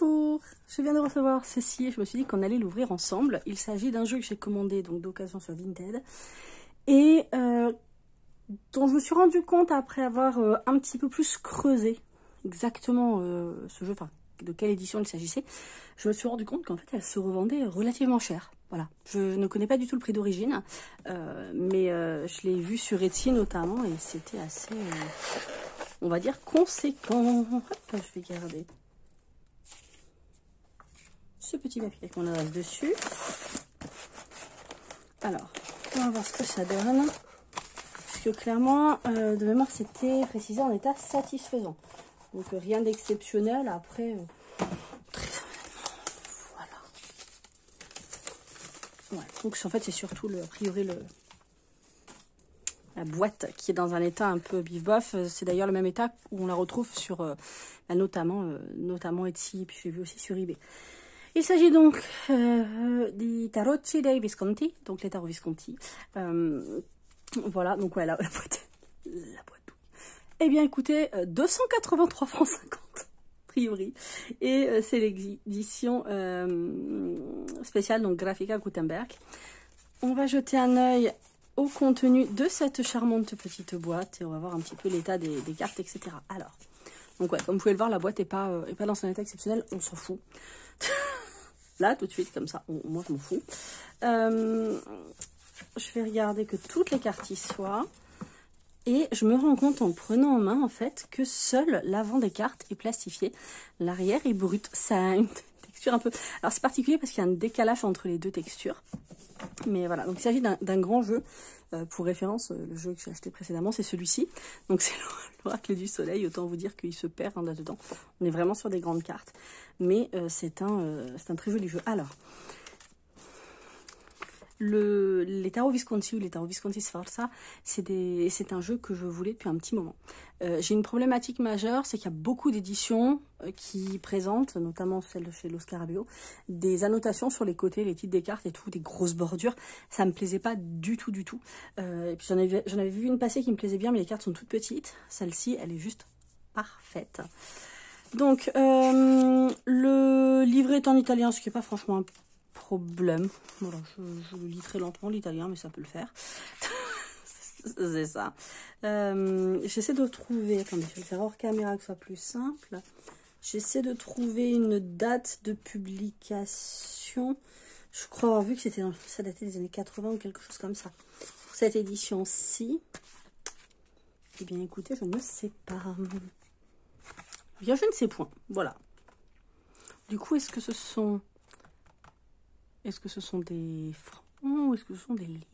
Bonjour, je viens de recevoir ceci et je me suis dit qu'on allait l'ouvrir ensemble. Il s'agit d'un jeu que j'ai commandé donc d'occasion sur Vinted et dont je me suis rendu compte après avoir un petit peu plus creusé exactement ce jeu, enfin de quelle édition il s'agissait. Je me suis rendu compte qu'en fait elle se revendait relativement cher. Voilà, je ne connais pas du tout le prix d'origine, mais je l'ai vu sur Etsy notamment et c'était assez, on va dire, conséquent. Hop, je vais garder ce petit papier avec mon adresse dessus. Alors, on va voir ce que ça donne. Parce que clairement, de mémoire, c'était précisé en état satisfaisant. Donc rien d'exceptionnel. Après, très honnêtement, voilà. Ouais, donc en fait, c'est surtout a priori la boîte qui est dans un état un peu bif-bof. C'est d'ailleurs le même état où on la retrouve sur notamment Etsy, et puis j'ai vu aussi sur eBay. Il s'agit donc des Tarocchi dei Visconti, donc les tarots Visconti. Voilà, donc ouais, la boîte. Eh bien, écoutez, 283 francs 50, a priori. Et c'est l'édition spéciale, donc Graphica Gutenberg. On va jeter un œil au contenu de cette charmante petite boîte et on va voir un petit peu l'état des cartes, etc. Alors, donc ouais, comme vous pouvez le voir, la boîte n'est pas dans un état exceptionnel, on s'en fout. Là, tout de suite, comme ça, moi je m'en fous. Je vais regarder que toutes les cartes y soient. Et je me rends compte en prenant en main, en fait, que seul l'avant des cartes est plastifié. L'arrière est brut. Ça a une texture un peu... Alors, c'est particulier parce qu'il y a un décalage entre les deux textures. Mais voilà, donc il s'agit d'un grand jeu. Pour référence, le jeu que j'ai acheté précédemment, c'est celui-ci. Donc c'est l'Oracle du Soleil. Autant vous dire qu'il se perd là-dedans. On est vraiment sur des grandes cartes. Mais c'est un très joli jeu. Alors, les tarots Visconti ou les tarots Visconti Sforza, c'est un jeu que je voulais depuis un petit moment. J'ai une problématique majeure, c'est qu'il y a beaucoup d'éditions qui présentent, notamment celle chez Lo Scarabeo, des annotations sur les côtés, les titres des cartes et tout, des grosses bordures. Ça me plaisait pas du tout, du tout. Et puis j'en avais vu une passer qui me plaisait bien, mais les cartes sont toutes petites. Celle-ci, elle est juste parfaite. Donc, le livret est en italien, ce qui n'est pas franchement un problème. Voilà, je le lis très lentement l'italien, mais ça peut le faire. C'est ça. J'essaie de trouver, attendez, je vais le faire hors caméra que ce soit plus simple. J'essaie de trouver une date de publication. Je crois avoir vu que ça datait des années 80 ou quelque chose comme ça. Pour cette édition-ci, eh bien écoutez, je ne sais pas. Bien, je ne sais point. Voilà. Du coup, est-ce que ce sont des francs ou est-ce que ce sont des livres?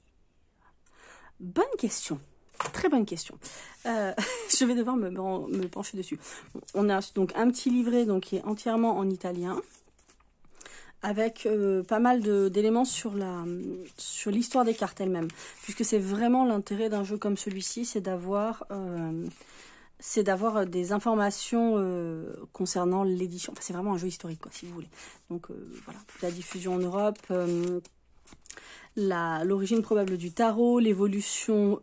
Bonne question. Très bonne question. Je vais devoir me pencher dessus. On a donc un petit livret donc, qui est entièrement en italien, avec pas mal d'éléments sur l'histoire des cartes elles-mêmes. Puisque c'est vraiment l'intérêt d'un jeu comme celui-ci, c'est d'avoir des informations concernant l'édition. Enfin, c'est vraiment un jeu historique, quoi, si vous voulez. Donc voilà, la diffusion en Europe, l'origine probable du tarot, l'évolution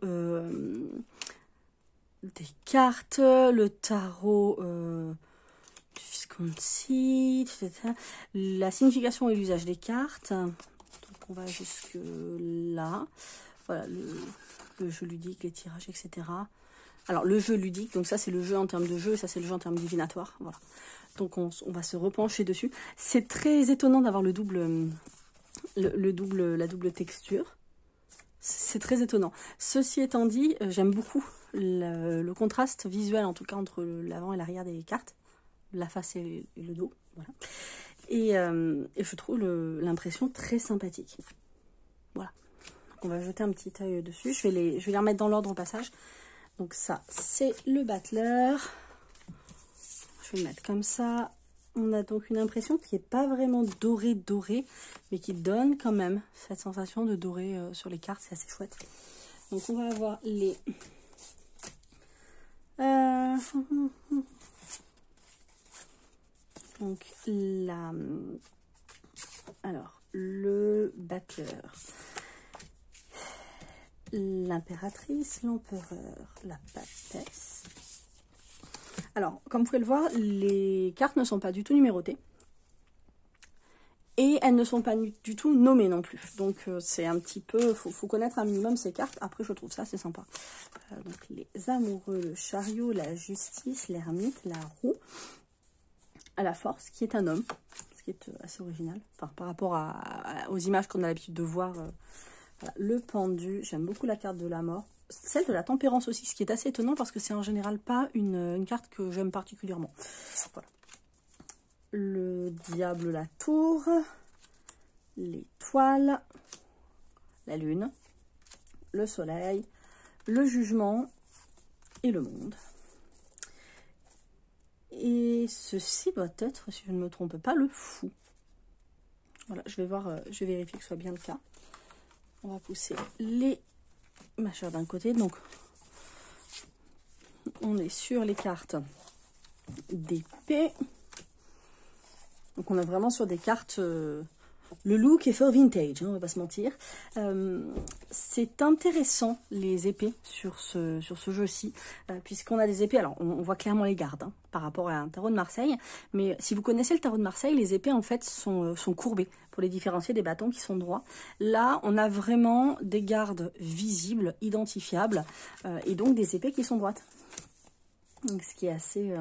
des cartes, le tarot du Visconti, etc. La signification et l'usage des cartes. Donc on va jusque là. Voilà, le jeu ludique, les tirages, etc. Alors, le jeu ludique, donc ça, c'est le jeu en termes de jeu, et ça, c'est le jeu en termes divinatoires. Voilà. Donc, on va se repencher dessus. C'est très étonnant d'avoir la double texture. C'est très étonnant. Ceci étant dit, j'aime beaucoup le contraste visuel, en tout cas, entre l'avant et l'arrière des cartes. La face et le dos. Voilà. Et je trouve l'impression très sympathique. Voilà. Donc, on va jeter un petit œil dessus. Je vais les remettre dans l'ordre au passage. Donc ça, c'est le battleur. Je vais le mettre comme ça. On a donc une impression qui n'est pas vraiment doré, mais qui donne quand même cette sensation de doré sur les cartes. C'est assez chouette. Donc on va avoir les... Donc alors, le battleur. L'impératrice, l'empereur, la papesse. Alors, comme vous pouvez le voir, les cartes ne sont pas du tout numérotées. Et elles ne sont pas du tout nommées non plus. Donc c'est un petit peu, faut connaître un minimum ces cartes. Après je trouve ça c'est sympa. Donc les amoureux, le chariot, la justice, l'ermite, la roue, à la force, qui est un homme. Ce qui est assez original. Enfin, par rapport aux images qu'on a l'habitude de voir. Voilà. Le pendu, j'aime beaucoup la carte de la mort. Celle de la tempérance aussi, ce qui est assez étonnant parce que c'est en général pas une carte que j'aime particulièrement. Voilà. Le diable, la tour, l'étoile, la lune, le soleil, le jugement et le monde. Et ceci doit être, si je ne me trompe pas, le fou. Voilà, je vais voir, je vais vérifier que ce soit bien le cas. On va pousser les majeurs d'un côté. Donc, on est sur les cartes d'épée. Donc, on est vraiment sur des cartes... le look est fort vintage, hein, on va pas se mentir. C'est intéressant, les épées, sur ce jeu-ci, puisqu'on a des épées. Alors, on voit clairement les gardes hein, par rapport à un tarot de Marseille. Mais si vous connaissez le tarot de Marseille, les épées, en fait, sont courbées pour les différencier des bâtons qui sont droits. Là, on a vraiment des gardes visibles, identifiables, et donc des épées qui sont droites. Donc, ce qui est assez...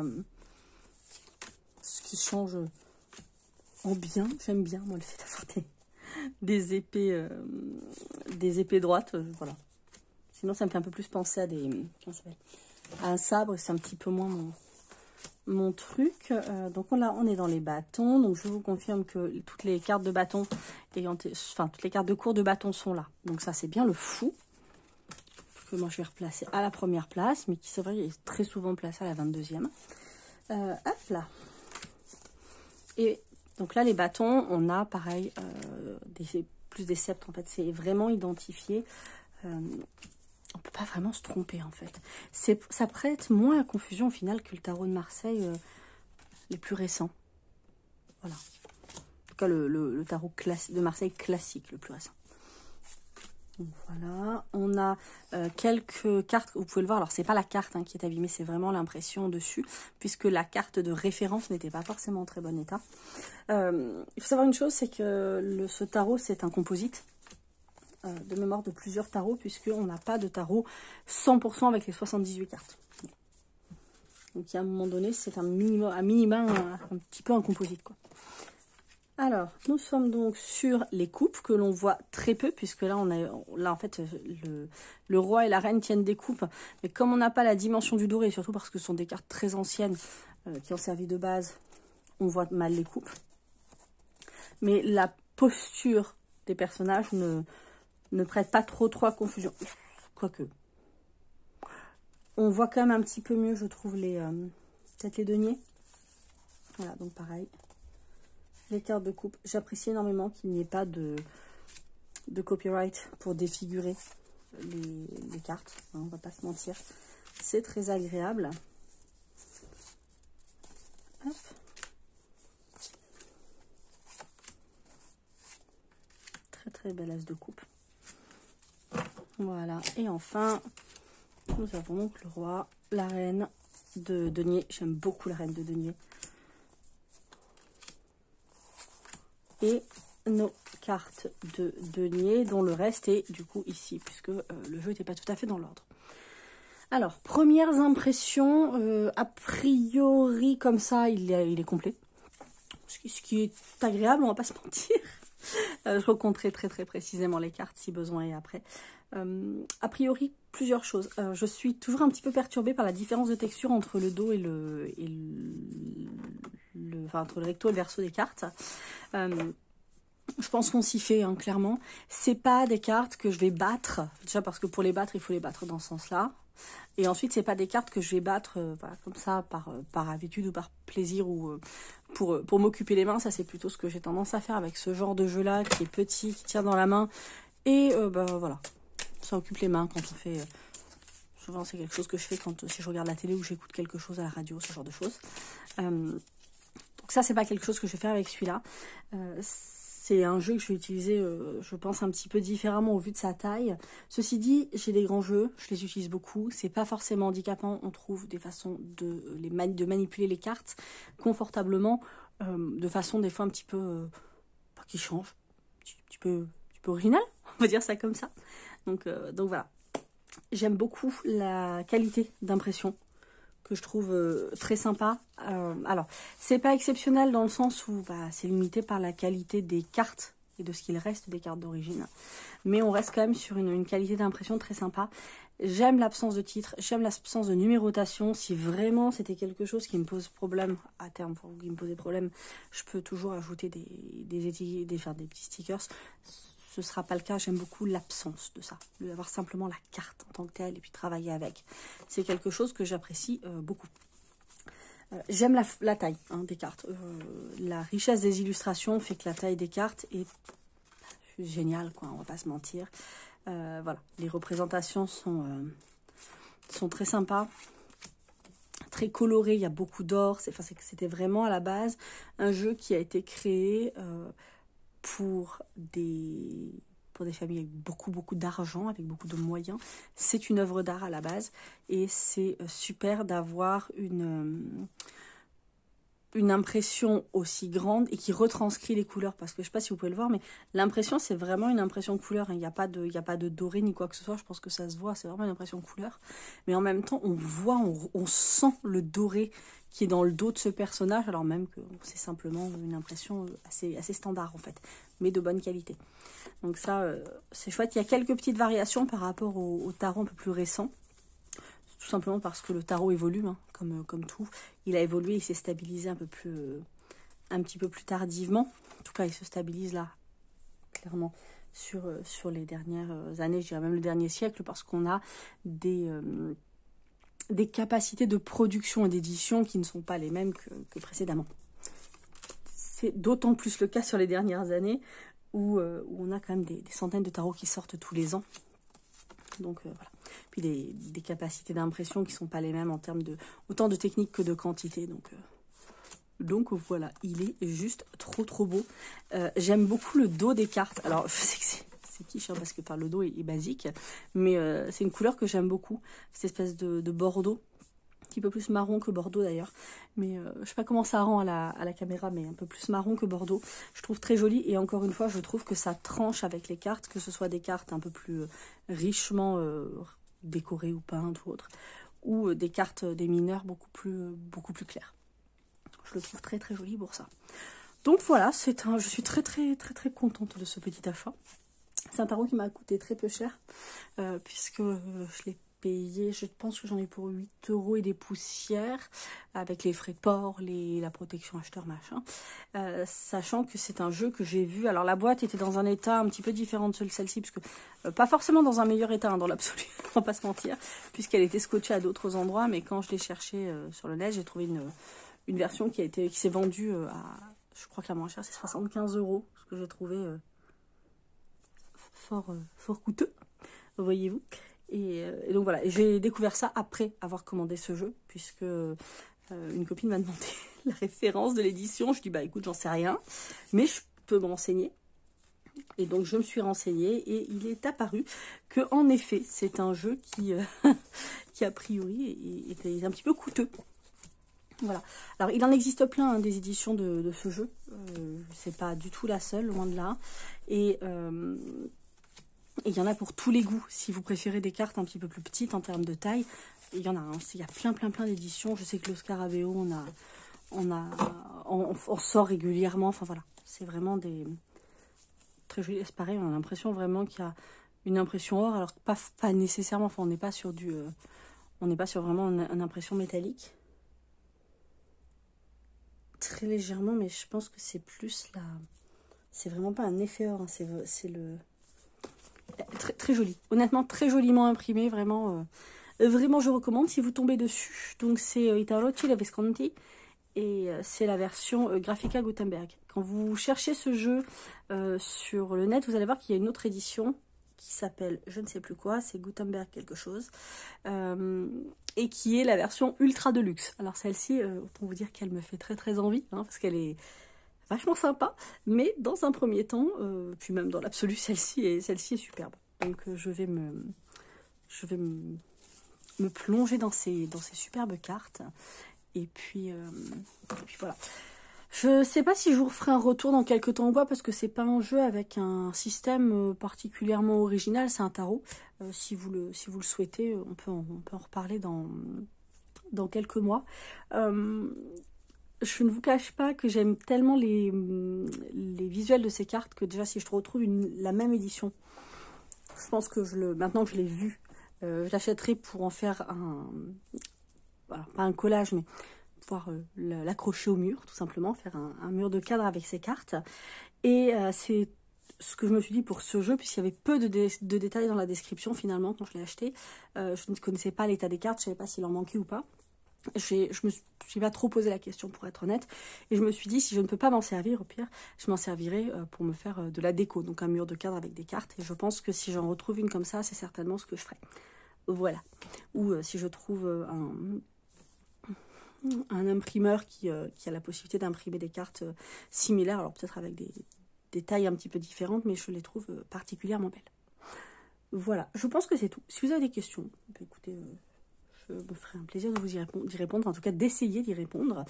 ce qui change... en bien, j'aime bien moi le fait d'avoir des épées droites, voilà. Sinon ça me fait un peu plus penser à à un sabre, c'est un petit peu moins mon truc. Donc on est dans les bâtons, donc je vous confirme que toutes les cartes de bâton toutes les cartes de cours de bâton sont là. Donc ça c'est bien le fou que moi je vais replacer à la première place, mais qui c'est vrai est très souvent placé à la 22e. Hop là. Et donc là, les bâtons, on a pareil, plus des sceptres en fait, c'est vraiment identifié. On ne peut pas vraiment se tromper en fait. Ça prête moins à confusion au final que le tarot de Marseille les plus récents. Voilà. En tout cas, le tarot de Marseille classique, le plus récent. Donc, voilà, on a quelques cartes, vous pouvez le voir, alors c'est pas la carte hein, qui est abîmée, c'est vraiment l'impression dessus, puisque la carte de référence n'était pas forcément en très bon état. Il faut savoir une chose, c'est que ce tarot c'est un composite de mémoire de plusieurs tarots, puisqu'on n'a pas de tarot 100% avec les 78 cartes. Donc à un moment donné, c'est un minima, un petit peu un composite quoi. Alors, nous sommes donc sur les coupes que l'on voit très peu, puisque là, en fait, le roi et la reine tiennent des coupes. Mais comme on n'a pas la dimension du doré, et surtout parce que ce sont des cartes très anciennes qui ont servi de base, on voit mal les coupes. Mais la posture des personnages ne prête pas trop à confusion. Quoique. On voit quand même un petit peu mieux, je trouve, peut-être les deniers. Voilà, donc pareil. Les cartes de coupe, j'apprécie énormément qu'il n'y ait pas de copyright pour défigurer les cartes, hein, on va pas se mentir, c'est très agréable. Hop. Très très belle as de coupe. Voilà, et enfin, nous avons donc le roi, la reine de denier, j'aime beaucoup la reine de denier. Et nos cartes de denier, dont le reste est du coup ici, puisque le jeu n'était pas tout à fait dans l'ordre. Alors, premières impressions, a priori comme ça, il est complet. Ce qui est agréable, on va pas se mentir. Je recompterai très très précisément les cartes si besoin et après. A priori, plusieurs choses. Je suis toujours un petit peu perturbée par la différence de texture entre le dos et entre le recto et le verso des cartes. Je pense qu'on s'y fait, hein, clairement. C'est pas des cartes que je vais battre. Déjà parce que pour les battre, il faut les battre dans ce sens-là. Et ensuite, c'est pas des cartes que je vais battre voilà, comme ça, par habitude ou par plaisir ou pour m'occuper les mains. Ça, c'est plutôt ce que j'ai tendance à faire avec ce genre de jeu-là, qui est petit, qui tient dans la main. Et voilà, ça occupe les mains quand on fait... souvent, c'est quelque chose que je fais si je regarde la télé ou j'écoute quelque chose à la radio, ce genre de choses. Donc ça, c'est pas quelque chose que je vais faire avec celui-là. C'est un jeu que je vais utiliser, je pense, un petit peu différemment au vu de sa taille. Ceci dit, j'ai des grands jeux, je les utilise beaucoup. C'est pas forcément handicapant, on trouve des façons de manipuler les cartes confortablement, de façon des fois un petit peu... qui change, un petit peu original, on va dire ça comme ça. Donc voilà. J'aime beaucoup la qualité d'impression que je trouve très sympa. Alors, c'est pas exceptionnel dans le sens où c'est limité par la qualité des cartes et de ce qu'il reste des cartes d'origine. Mais on reste quand même sur une qualité d'impression très sympa. J'aime l'absence de titre, j'aime l'absence de numérotation. Si vraiment c'était quelque chose qui me pose problème à terme, enfin, qui me posait problème, je peux toujours ajouter des étiquettes, faire des petits stickers. Ce ne sera pas le cas. J'aime beaucoup l'absence de ça, d'avoir simplement la carte en tant que telle et puis travailler avec. C'est quelque chose que j'apprécie beaucoup. J'aime la taille des cartes. La richesse des illustrations fait que la taille des cartes est géniale, quoi, on va pas se mentir. Voilà, les représentations sont très sympas, très colorées, il y a beaucoup d'or. C'était vraiment à la base un jeu qui a été créé pour des familles avec beaucoup d'argent, avec beaucoup de moyens. C'est une œuvre d'art à la base et c'est super d'avoir une impression aussi grande et qui retranscrit les couleurs, parce que je sais pas si vous pouvez le voir, mais l'impression c'est vraiment une impression de couleur. Il n'y a pas de doré ni quoi que ce soit, je pense que ça se voit, c'est vraiment une impression de couleur, mais en même temps on voit, on sent le doré qui est dans le dos de ce personnage, alors même que c'est simplement une impression assez standard en fait, mais de bonne qualité. Donc ça c'est chouette. Il y a quelques petites variations par rapport au tarot un peu plus récent, tout simplement parce que le tarot évolue, comme tout. Il a évolué, il s'est stabilisé un petit peu plus tardivement. En tout cas, il se stabilise là, clairement, sur les dernières années, je dirais même le dernier siècle, parce qu'on a des capacités de production et d'édition qui ne sont pas les mêmes que précédemment. C'est d'autant plus le cas sur les dernières années, où on a quand même des centaines de tarots qui sortent tous les ans. Donc voilà. Puis des capacités d'impression qui ne sont pas les mêmes en termes de autant de technique que de quantité. Donc voilà, il est juste trop beau. J'aime beaucoup le dos des cartes. Alors je sais que c'est quiche parce que le dos est basique, mais c'est une couleur que j'aime beaucoup. Cette espèce de bordeaux, un petit peu plus marron que bordeaux d'ailleurs. Mais je sais pas comment ça rend à la caméra, mais un peu plus marron que bordeaux. Je trouve très joli et encore une fois, je trouve que ça tranche avec les cartes, que ce soit des cartes un peu plus richement décorées ou peintes ou autres, ou des cartes des mineurs beaucoup plus claires. Je le trouve très joli pour ça. Donc voilà, je suis très contente de ce petit achat. C'est un tarot qui m'a coûté très peu cher, puisque je l'ai payé, je pense que j'en ai pour 8 € et des poussières, avec les frais de port, la protection acheteur, machin. Sachant que c'est un jeu que j'ai vu, alors la boîte était dans un état un petit peu différent de celle-ci, puisque pas forcément dans un meilleur état, dans l'absolu, on va pas se mentir, puisqu'elle était scotchée à d'autres endroits, mais quand je l'ai cherchée sur le net, j'ai trouvé une version qui s'est vendue à, je crois que la moins chère c'est 75 €, ce que j'ai trouvé fort coûteux, voyez-vous. Et donc voilà, j'ai découvert ça après avoir commandé ce jeu, puisque une copine m'a demandé la référence de l'édition. Je dis écoute, j'en sais rien, mais je peux me renseigner. Et donc je me suis renseignée et il est apparu que en effet c'est un jeu qui a priori est un petit peu coûteux. Voilà. Alors il en existe plein des éditions de ce jeu. C'est pas du tout la seule, loin de là. Et il y en a pour tous les goûts. Si vous préférez des cartes un petit peu plus petites en termes de taille, il y en a. Il y a plein d'éditions. Je sais que le Scarabeo, on sort régulièrement. Enfin voilà, c'est vraiment très joli. C'est pareil, on a l'impression vraiment qu'il y a une impression or, alors pas nécessairement. Enfin, on n'est pas sur vraiment une impression métallique. Très légèrement, mais je pense que c'est plus là. C'est vraiment pas un effet or. C'est le très joli, honnêtement très joliment imprimé, vraiment je recommande si vous tombez dessus. Donc c'est Itarochi Visconti et c'est la version Graphica Gutenberg. Quand vous cherchez ce jeu sur le net, vous allez voir qu'il y a une autre édition qui s'appelle je ne sais plus quoi, c'est Gutenberg quelque chose, et qui est la version ultra de luxe. Alors celle-ci, autant vous dire qu'elle me fait très envie, parce qu'elle est vachement sympa, mais dans un premier temps, puis même dans l'absolu, celle-ci est superbe. Donc je vais me plonger dans ces superbes cartes. Et puis voilà. Je sais pas si je vous referai un retour dans quelques temps ou pas, parce que c'est pas un jeu avec un système particulièrement original, c'est un tarot. Si vous le souhaitez, on peut en reparler dans quelques mois. Je ne vous cache pas que j'aime tellement les visuels de ces cartes que déjà si je retrouve la même édition, je pense que maintenant que je l'ai vu, je l'achèterai pour en faire voilà, pas un collage, mais pouvoir l'accrocher au mur, tout simplement, faire un mur de cadre avec ces cartes. Et c'est ce que je me suis dit pour ce jeu, puisqu'il y avait peu de détails dans la description finalement quand je l'ai acheté. Je ne connaissais pas l'état des cartes, je ne savais pas s'il en manquait ou pas. Je me suis pas trop posé la question pour être honnête, et je me suis dit si je ne peux pas m'en servir, au pire je m'en servirai pour me faire de la déco, donc un mur de cadre avec des cartes, et je pense que si j'en retrouve une comme ça, c'est certainement ce que je ferai. Voilà. Ou si je trouve un imprimeur qui a la possibilité d'imprimer des cartes similaires, alors peut-être avec des tailles un petit peu différentes, mais je les trouve particulièrement belles. Voilà, je pense que c'est tout. Si vous avez des questions, écoutez, je me ferai un plaisir de vous d'y répondre, en tout cas d'essayer d'y répondre.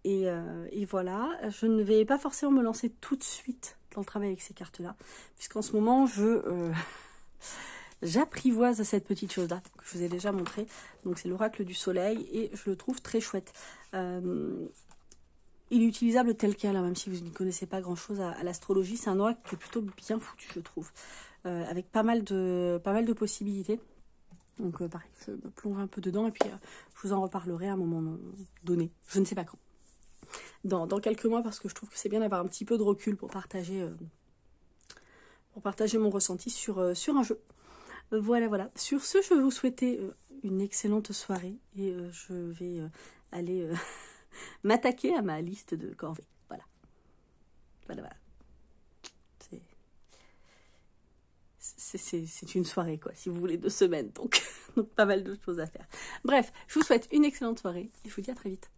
Et voilà, je ne vais pas forcément me lancer tout de suite dans le travail avec ces cartes-là, puisqu'en ce moment, j'apprivoise cette petite chose-là que je vous ai déjà montré. Donc c'est l'oracle du soleil et je le trouve très chouette. Il est utilisable tel quel, hein, même si vous ne connaissez pas grand-chose à l'astrologie. C'est un oracle qui est plutôt bien foutu, je trouve, avec pas mal de possibilités. Donc pareil, je me plonge un peu dedans et puis je vous en reparlerai à un moment donné. Je ne sais pas quand. Dans quelques mois, parce que je trouve que c'est bien d'avoir un petit peu de recul pour partager mon ressenti sur un jeu. Voilà, voilà. Sur ce, je vais vous souhaiter une excellente soirée et je vais aller m'attaquer à ma liste de corvées. Voilà. Voilà, voilà. C'est une soirée, quoi, si vous voulez, 2 semaines. Donc pas mal de choses à faire. Bref, je vous souhaite une excellente soirée et je vous dis à très vite.